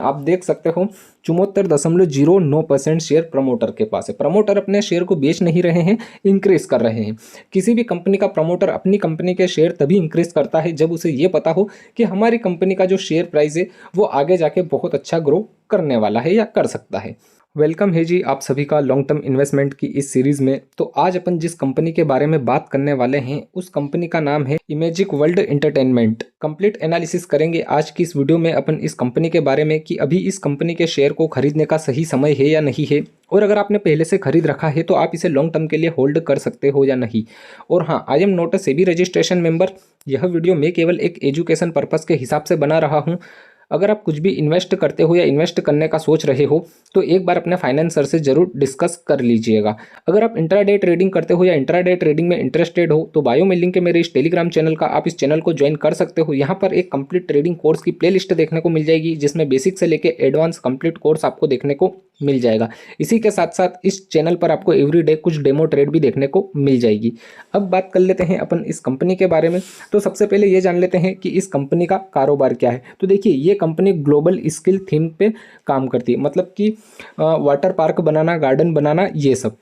आप देख सकते हो 74.09% शेयर प्रमोटर के पास है। प्रमोटर अपने शेयर को बेच नहीं रहे हैं, इंक्रीज कर रहे हैं। किसी भी कंपनी का प्रमोटर अपनी कंपनी के शेयर तभी इंक्रीज करता है जब उसे ये पता हो कि हमारी कंपनी का जो शेयर प्राइस है वो आगे जाके बहुत अच्छा ग्रो करने वाला है या कर सकता है। वेलकम है जी आप सभी का लॉन्ग टर्म इन्वेस्टमेंट की इस सीरीज में। तो आज अपन जिस कंपनी के बारे में बात करने वाले हैं उस कंपनी का नाम है इमेजिक वर्ल्ड एंटरटेनमेंट। कंप्लीट एनालिसिस करेंगे आज की इस वीडियो में अपन इस कंपनी के बारे में कि अभी इस कंपनी के शेयर को खरीदने का सही समय है या नहीं है, और अगर आपने पहले से खरीद रखा है तो आप इसे लॉन्ग टर्म के लिए होल्ड कर सकते हो या नहीं। और हाँ, I am not a SEBI registration member. यह वीडियो मैं केवल एक एजुकेशन पर्पस के हिसाब से बना रहा हूँ। अगर आप कुछ भी इन्वेस्ट करते हो या इन्वेस्ट करने का सोच रहे हो तो एक बार अपने फाइनेंसर से जरूर डिस्कस कर लीजिएगा। अगर आप इंट्राडे ट्रेडिंग करते हो या इंट्राडे ट्रेडिंग में इंटरेस्टेड हो तो बायो में लिंक है मेरे इस टेलीग्राम चैनल का, आप इस चैनल को ज्वाइन कर सकते हो। यहाँ पर एक कंप्लीट ट्रेडिंग कोर्स की प्लेलिस्ट देखने को मिल जाएगी जिसमें बेसिक से लेके एडवांस कंप्लीट कोर्स आपको देखने को मिल जाएगा। इसी के साथ साथ इस चैनल पर आपको एवरीडे कुछ डेमो ट्रेड भी देखने को मिल जाएगी। अब बात कर लेते हैं अपन इस कंपनी के बारे में। तो सबसे पहले ये जान लेते हैं कि इस कंपनी का कारोबार क्या है। तो देखिए, ये कंपनी ग्लोबल स्किल थीम पे काम करती है, मतलब कि वाटर पार्क बनाना, गार्डन बनाना, ये सब।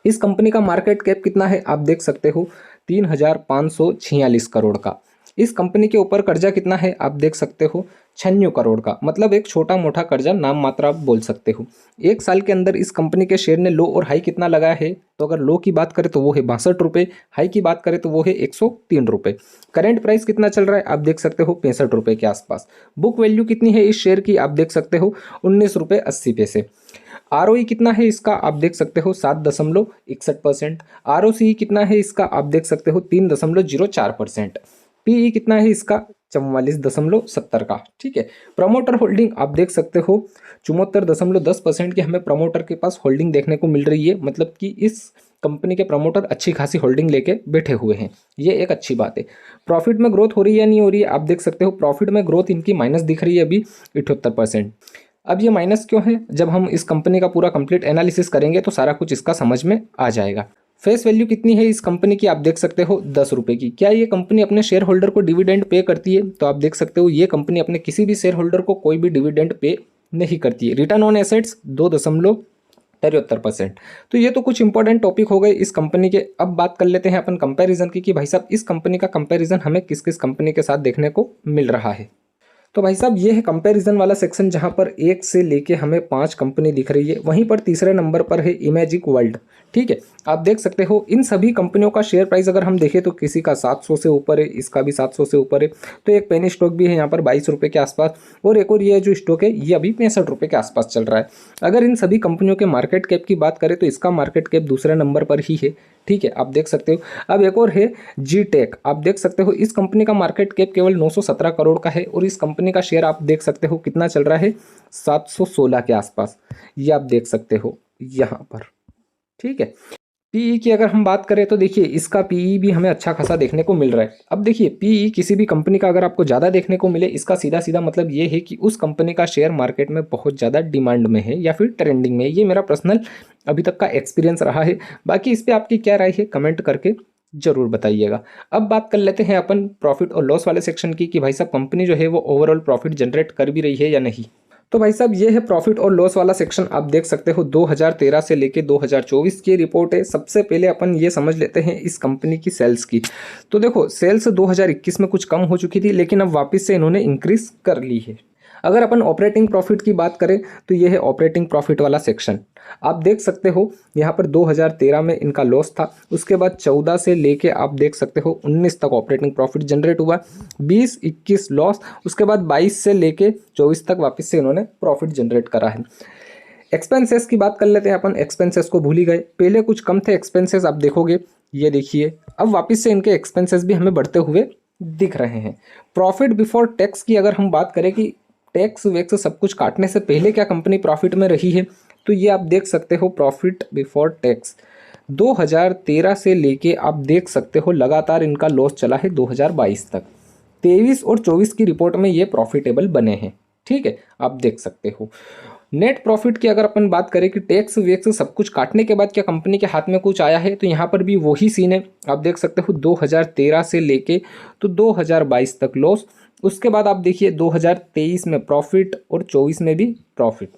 इस कंपनी का मार्केट कैप कितना है आप देख सकते हो, 3,546 करोड़ का। इस कंपनी के ऊपर कर्जा कितना है आप देख सकते हो, 96 करोड़ का। मतलब एक छोटा मोटा कर्जा, नाम मात्र आप बोल सकते हो। एक साल के अंदर इस कंपनी के शेयर ने लो और हाई कितना लगाया है, तो अगर लो की बात करें तो वो है 62 रुपये, हाई की बात करें तो वो है 103 रुपये। करंट प्राइस कितना चल रहा है आप देख सकते हो, 65 रुपये के आसपास। बुक वैल्यू कितनी है इस शेयर की आप देख सकते हो, 19 रुपये 80 पैसे। आरओई कितना है इसका आप देख सकते हो, 7.61%। आरओसी कितना है इसका आप देख सकते हो, 3.04%। पीई कितना है इसका, 44.70 का। ठीक है। प्रमोटर होल्डिंग आप देख सकते हो, 74.10% की हमें प्रमोटर के पास होल्डिंग देखने को मिल रही है। मतलब कि इस कंपनी के प्रमोटर अच्छी खासी होल्डिंग लेके बैठे हुए हैं, ये एक अच्छी बात है। प्रॉफिट में ग्रोथ हो रही है या नहीं हो रही है आप देख सकते हो, प्रॉफिट में ग्रोथ इनकी माइनस दिख रही है अभी, 78%। अब ये माइनस क्यों है, जब हम इस कंपनी का पूरा कंप्लीट एनालिसिस करेंगे तो सारा कुछ इसका समझ में आ जाएगा। फेस वैल्यू कितनी है इस कंपनी की आप देख सकते हो, 10 रुपये की। क्या ये कंपनी अपने शेयर होल्डर को डिविडेंड पे करती है, तो आप देख सकते हो ये कंपनी अपने किसी भी शेयर होल्डर को कोई भी डिविडेंड पे नहीं करती है। Return on assets 2.73%। तो ये तो कुछ इंपॉर्टेंट टॉपिक हो गए इस कंपनी के। अब बात कर लेते हैं अपन कंपैरिजन की कि भाई साहब इस कंपनी का कंपैरिजन हमें किस किस कंपनी के साथ देखने को मिल रहा है। तो भाई साहब ये है कंपैरिजन वाला सेक्शन जहां पर 1 से लेके हमें 5 कंपनी दिख रही है। वहीं पर तीसरे नंबर पर है इमेजिक वर्ल्ड। ठीक है, आप देख सकते हो इन सभी कंपनियों का शेयर प्राइस अगर हम देखें तो किसी का 700 से ऊपर है, इसका भी 700 से ऊपर है। तो एक पेनी स्टॉक भी है यहाँ पर 22 रुपये के आसपास, और एक और ये जो स्टॉक है ये अभी 65 रुपये के आसपास चल रहा है। अगर इन सभी कंपनियों के मार्केट कैप की बात करें तो इसका मार्केट कैप दूसरे नंबर पर ही है। ठीक है, आप देख सकते हो। अब एक और है जी टेक, आप देख सकते हो इस कंपनी का मार्केट कैप केवल 917 करोड़ का है, और इस कंपनी का शेयर आप देख सकते हो कितना चल रहा है, 716 के आसपास। ये आप देख सकते हो यहाँ पर। ठीक है। पीई की अगर हम बात करें तो देखिए इसका पीई भी हमें अच्छा खासा देखने को मिल रहा है। अब देखिए पीई किसी भी कंपनी का अगर आपको ज़्यादा देखने को मिले, इसका सीधा सीधा मतलब ये है कि उस कंपनी का शेयर मार्केट में बहुत ज़्यादा डिमांड में है या फिर ट्रेंडिंग में है। ये मेरा पर्सनल अभी तक का एक्सपीरियंस रहा है। बाकी इस पर आपकी क्या राय है कमेंट करके जरूर बताइएगा। अब बात कर लेते हैं अपन प्रॉफिट और लॉस वाले सेक्शन की कि भाई साहब कंपनी जो है वो ओवरऑल प्रॉफिट जनरेट कर भी रही है या नहीं। तो भाई साहब ये है प्रॉफिट और लॉस वाला सेक्शन, आप देख सकते हो 2013 से लेके 2024 की रिपोर्ट है। सबसे पहले अपन ये समझ लेते हैं इस कंपनी की सेल्स की। तो देखो सेल्स 2021 में कुछ कम हो चुकी थी, लेकिन अब वापस से इन्होंने इंक्रीज कर ली है। अगर अपन ऑपरेटिंग प्रॉफिट की बात करें तो ये है ऑपरेटिंग प्रॉफिट वाला सेक्शन। आप देख सकते हो यहाँ पर 2013 में इनका लॉस था, उसके बाद 14 से लेके आप देख सकते हो 19 तक ऑपरेटिंग प्रॉफिट जनरेट हुआ, 20-21 लॉस, उसके बाद 22 से लेके 24 तक वापस से इन्होंने प्रॉफिट जनरेट करा है। एक्सपेंसेस की बात कर लेते हैं अपन। एक्सपेंसेस को भूल ही गए, पहले कुछ कम थे एक्सपेंसेस, आप देखोगे ये देखिए अब वापस से इनके एक्सपेंसेस भी हमें बढ़ते हुए दिख रहे हैं। प्रॉफिट बिफोर टैक्स की अगर हम बात करें कि टैक्स वैक्स सब कुछ काटने से पहले क्या कंपनी प्रॉफिट में रही है, तो ये आप देख सकते हो प्रॉफिट बिफोर टैक्स 2013 से लेके आप देख सकते हो लगातार इनका लॉस चला है 2022 तक। 23 और 24 की रिपोर्ट में ये प्रॉफिटेबल बने हैं। ठीक है, आप देख सकते हो। नेट प्रॉफिट की अगर अपन बात करें कि टैक्स वैक्स सब कुछ काटने के बाद क्या कंपनी के हाथ में कुछ आया है, तो यहाँ पर भी वही सीन है। आप देख सकते हो 2013 से लेके तो 2022 तक लॉस, उसके बाद आप देखिए 2023 में प्रॉफिट और 24 में भी प्रॉफिट।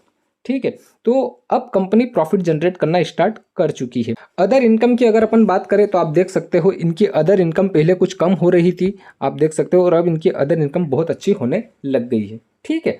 ठीक है, तो अब कंपनी प्रॉफिट जनरेट करना स्टार्ट कर चुकी है। अदर इनकम की अगर अपन बात करें तो आप देख सकते हो इनकी अदर इनकम पहले कुछ कम हो रही थी, आप देख सकते हो, और अब इनकी अदर इनकम बहुत अच्छी होने लग गई है। ठीक है,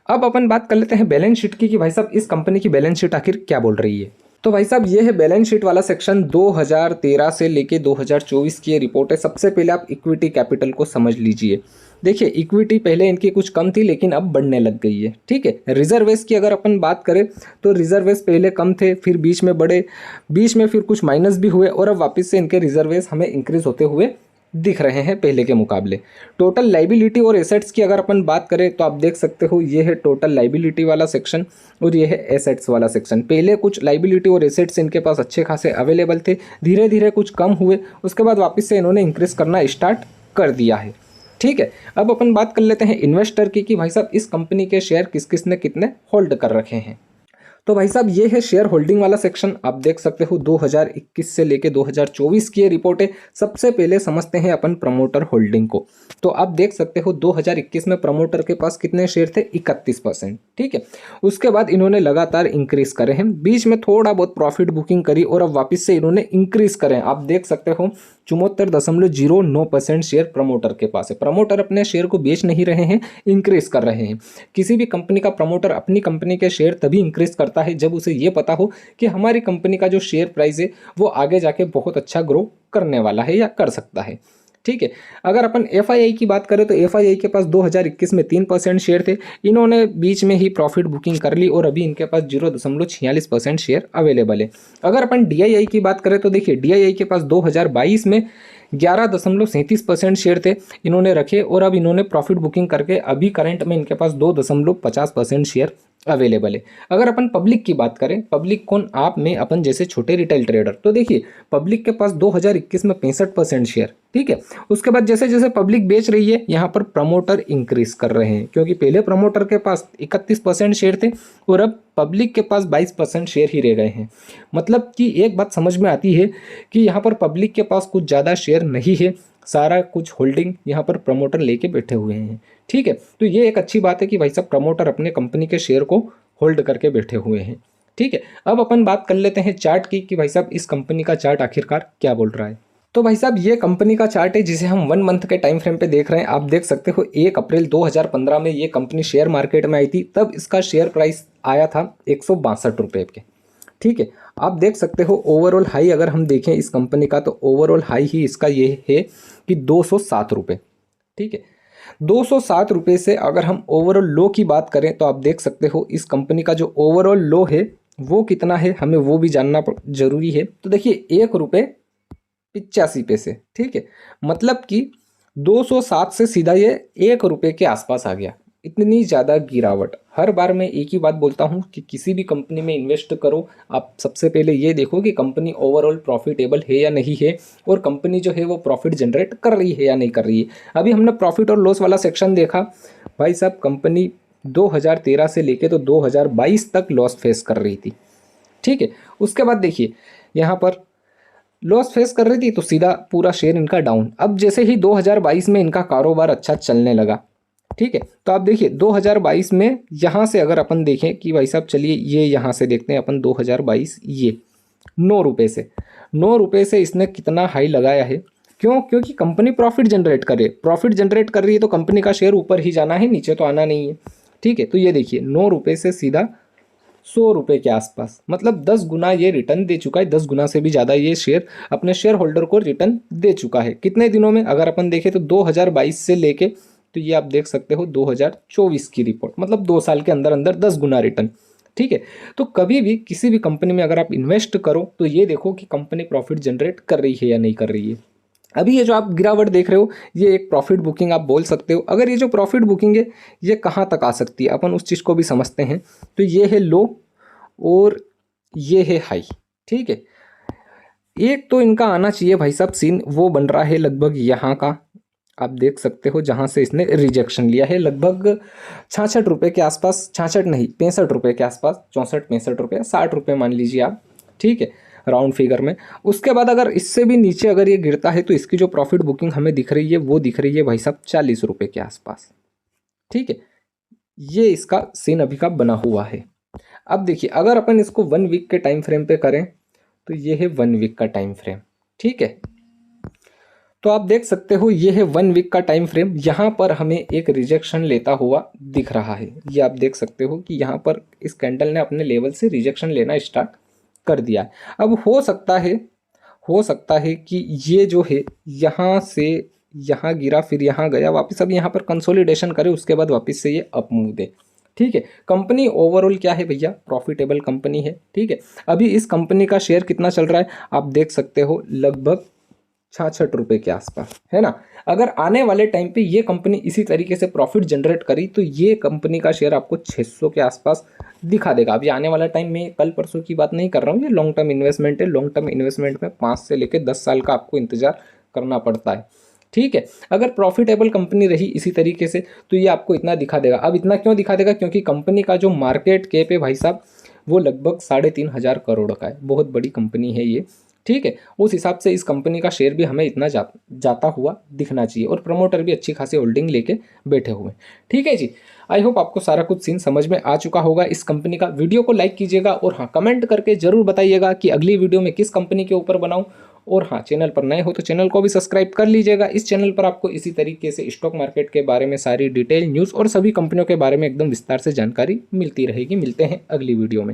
अब अपन बात कर लेते हैं बैलेंस शीट की कि भाई साहब इस कंपनी की बैलेंस शीट आखिर क्या बोल रही है। तो भाई साहब ये है बैलेंस शीट वाला सेक्शन, 2013 से लेके 2024 की ये रिपोर्ट है। सबसे पहले आप इक्विटी कैपिटल को समझ लीजिए। देखिए इक्विटी पहले इनकी कुछ कम थी लेकिन अब बढ़ने लग गई है। ठीक है, रिजर्वेस की अगर अपन बात करें तो रिजर्वेस पहले कम थे, फिर बीच में बढ़े, बीच में फिर कुछ माइनस भी हुए, और अब वापस से इनके रिजर्वेस हमें इंक्रीज होते हुए दिख रहे हैं पहले के मुकाबले। टोटल लाइबिलिटी और एसेट्स की अगर अपन बात करें तो आप देख सकते हो ये है टोटल लाइबिलिटी वाला सेक्शन और ये है एसेट्स वाला सेक्शन। पहले कुछ लाइबिलिटी और एसेट्स इनके पास अच्छे खासे अवेलेबल थे, धीरे धीरे कुछ कम हुए, उसके बाद वापस से इन्होंने इंक्रीज करना स्टार्ट कर दिया है। ठीक है, अब अपन बात कर लेते हैं इन्वेस्टर की कि भाई साहब इस कंपनी के शेयर किस किस ने कितने होल्ड कर रखे हैं। तो भाई साहब ये है शेयर होल्डिंग वाला सेक्शन, आप देख सकते हो 2021 से लेके 2024 की ये रिपोर्ट है। सबसे पहले समझते हैं अपन प्रमोटर होल्डिंग को। तो आप देख सकते हो 2021 में प्रमोटर के पास कितने शेयर थे, 31%। ठीक है, उसके बाद इन्होंने लगातार इंक्रीज करे हैं, बीच में थोड़ा बहुत प्रॉफिट बुकिंग करी और अब वापस से इन्होंने इंक्रीज करे। आप देख सकते हो 74.09% शेयर प्रमोटर के पास है। प्रमोटर अपने शेयर को बेच नहीं रहे हैं, इंक्रीज कर रहे हैं। किसी भी कंपनी का प्रमोटर अपनी कंपनी के शेयर तभी इंक्रीज करता है जब उसे ये पता हो कि हमारी कंपनी का जो शेयर प्राइस है वो आगे जाके बहुत अच्छा ग्रो करने वाला है या कर सकता है। ठीक है, अगर अपन एफआईआई की बात करें तो एफआईआई के पास 2021 में 3% शेयर थे, इन्होंने बीच में ही प्रॉफिट बुकिंग कर ली और अभी इनके पास 0.46% शेयर अवेलेबल है। अगर अपन डीआईआई की बात करें तो देखिए डीआईआई के पास 2022 में 11.37% शेयर थे इन्होंने रखे और अब इन्होंने प्रॉफिट बुकिंग करके अभी करंट में इनके पास 2.50% शेयर अवेलेबल है। अगर अपन पब्लिक की बात करें, पब्लिक कौन, आप में अपन जैसे छोटे रिटेल ट्रेडर, तो देखिए पब्लिक के पास 2021 में 65% शेयर। ठीक है, उसके बाद जैसे जैसे पब्लिक बेच रही है यहाँ पर प्रमोटर इंक्रीज कर रहे हैं, क्योंकि पहले प्रमोटर के पास 31% शेयर थे और अब पब्लिक के पास 22% शेयर ही रह गए हैं। मतलब कि एक बात समझ में आती है कि यहाँ पर पब्लिक के पास कुछ ज़्यादा शेयर नहीं है, सारा कुछ होल्डिंग यहाँ पर प्रमोटर लेके बैठे हुए हैं। ठीक है, तो ये एक अच्छी बात है कि भाई साहब प्रमोटर अपने कंपनी के शेयर को होल्ड करके बैठे हुए हैं। ठीक है, अब अपन बात कर लेते हैं चार्ट की कि भाई साहब इस कंपनी का चार्ट आखिरकार क्या बोल रहा है। तो भाई साहब ये कंपनी का चार्ट है जिसे हम 1 मंथ के टाइम फ्रेम पे देख रहे हैं। आप देख सकते हो 1 अप्रैल 2015 में ये कंपनी शेयर मार्केट में आई थी, तब इसका शेयर प्राइस आया था 162 रुपये के। ठीक है, आप देख सकते हो ओवरऑल हाई अगर हम देखें इस कंपनी का तो ओवरऑल हाई ही इसका ये है कि 207 रुपये। ठीक है, 207 रुपये से अगर हम ओवरऑल लो की बात करें तो आप देख सकते हो इस कंपनी का जो ओवरऑल लो है वो कितना है, हमें वो भी जानना जरूरी है। तो देखिए 1.85 रुपये। ठीक है, मतलब कि 207 से सीधा ये 1 रुपये के आसपास आ गया। इतनी ज़्यादा गिरावट। हर बार मैं एक ही बात बोलता हूँ कि किसी भी कंपनी में इन्वेस्ट करो, आप सबसे पहले ये देखो कि कंपनी ओवरऑल प्रॉफिटेबल है या नहीं है और कंपनी जो है वो प्रॉफिट जनरेट कर रही है या नहीं कर रही है। अभी हमने प्रॉफिट और लॉस वाला सेक्शन देखा, भाई साहब कंपनी 2013 से लेके तो 2022 तक लॉस फेस कर रही थी। ठीक है, उसके बाद देखिए यहाँ पर लॉस फेस कर रही थी तो सीधा पूरा शेयर इनका डाउन। अब जैसे ही 2022 में इनका कारोबार अच्छा चलने लगा, ठीक है, तो आप देखिए 2022 में यहाँ से अगर अपन देखें कि भाई साहब चलिए ये यहाँ से देखते हैं अपन 2022 ये 9 रुपये से 9 रुपये से इसने कितना हाई लगाया है। क्यों? क्योंकि कंपनी प्रॉफिट जनरेट जनरेट कर रही है तो कंपनी का शेयर ऊपर ही जाना है, नीचे तो आना नहीं है। ठीक है, तो ये देखिए 9 रुपये से सीधा 100 रुपये के आसपास, मतलब 10 गुना ये रिटर्न दे चुका है। 10 गुना से भी ज़्यादा ये शेयर अपने शेयर होल्डर को रिटर्न दे चुका है। कितने दिनों में अगर अपन देखें तो 2022 से लेके तो ये आप देख सकते हो 2024 की रिपोर्ट, मतलब 2 साल के अंदर अंदर 10 गुना रिटर्न। ठीक है, तो कभी भी किसी भी कंपनी में अगर आप इन्वेस्ट करो तो ये देखो कि कंपनी प्रॉफिट जनरेट कर रही है या नहीं कर रही है। अभी ये जो आप गिरावट देख रहे हो ये एक प्रॉफिट बुकिंग आप बोल सकते हो। अगर ये जो प्रॉफिट बुकिंग है ये कहाँ तक आ सकती है अपन उस चीज़ को भी समझते हैं। तो ये है लो और ये है हाई। ठीक है, एक तो इनका आना चाहिए भाई साहब सीन, वो बन रहा है लगभग यहाँ का, आप देख सकते हो जहाँ से इसने रिजेक्शन लिया है, लगभग 66 रुपये के आसपास, 66 नहीं 65 रुपये के आसपास, 64 65 रुपये, 60 रुपये मान लीजिए आप। ठीक है, राउंड फिगर में। उसके बाद अगर इससे भी नीचे अगर ये गिरता है तो इसकी जो प्रॉफिट बुकिंग हमें दिख रही है वो दिख रही है भाई साहब 40 रुपये के आसपास। ठीक है, ये इसका सीन अभी का बना हुआ है। अब देखिए अगर अपन इसको 1 वीक के टाइम फ्रेम पे करें तो ये है 1 वीक का टाइम फ्रेम। ठीक है, तो आप देख सकते हो ये है 1 वीक का टाइम फ्रेम। यहाँ पर हमें एक रिजेक्शन लेता हुआ दिख रहा है। ये आप देख सकते हो कि यहाँ पर इस कैंडल ने अपने लेवल से रिजेक्शन लेना स्टार्ट कर दिया है। अब हो सकता है कि ये जो है यहाँ से यहाँ गिरा, फिर यहाँ गया वापस, अब यहाँ पर कंसोलिडेशन करे, उसके बाद वापस से ये अप मूव दे। ठीक है, कंपनी ओवरऑल क्या है भैया, प्रॉफिटेबल कंपनी है। ठीक है, अभी इस कंपनी का शेयर कितना चल रहा है आप देख सकते हो, लगभग 66 रुपये के आसपास, है ना। अगर आने वाले टाइम पे ये कंपनी इसी तरीके से प्रॉफिट जनरेट करी तो ये कंपनी का शेयर आपको 600 के आसपास दिखा देगा। अभी आने वाला टाइम में कल परसों की बात नहीं कर रहा हूँ, ये लॉन्ग टर्म इन्वेस्टमेंट है। लॉन्ग टर्म इन्वेस्टमेंट में 5 से लेकर 10 साल का आपको इंतजार करना पड़ता है। ठीक है, अगर प्रॉफिटेबल कंपनी रही इसी तरीके से तो ये आपको इतना दिखा देगा। अब इतना क्यों दिखा देगा, क्योंकि कंपनी का जो मार्केट कैप है भाई साहब वो लगभग 3,500 करोड़ का है, बहुत बड़ी कंपनी है ये। ठीक है, उस हिसाब से इस कंपनी का शेयर भी हमें इतना जाता हुआ दिखना चाहिए, और प्रमोटर भी अच्छी खासी होल्डिंग लेके बैठे हुए। ठीक है जी, आई होप आपको सारा कुछ सीन समझ में आ चुका होगा इस कंपनी का। वीडियो को लाइक कीजिएगा और हाँ कमेंट करके जरूर बताइएगा कि अगली वीडियो में किस कंपनी के ऊपर बनाऊं। और हाँ, चैनल पर नए हो तो चैनल को भी सब्सक्राइब कर लीजिएगा। इस चैनल पर आपको इसी तरीके से स्टॉक मार्केट के बारे में सारी डिटेल न्यूज़ और सभी कंपनियों के बारे में एकदम विस्तार से जानकारी मिलती रहेगी। मिलते हैं अगली वीडियो में।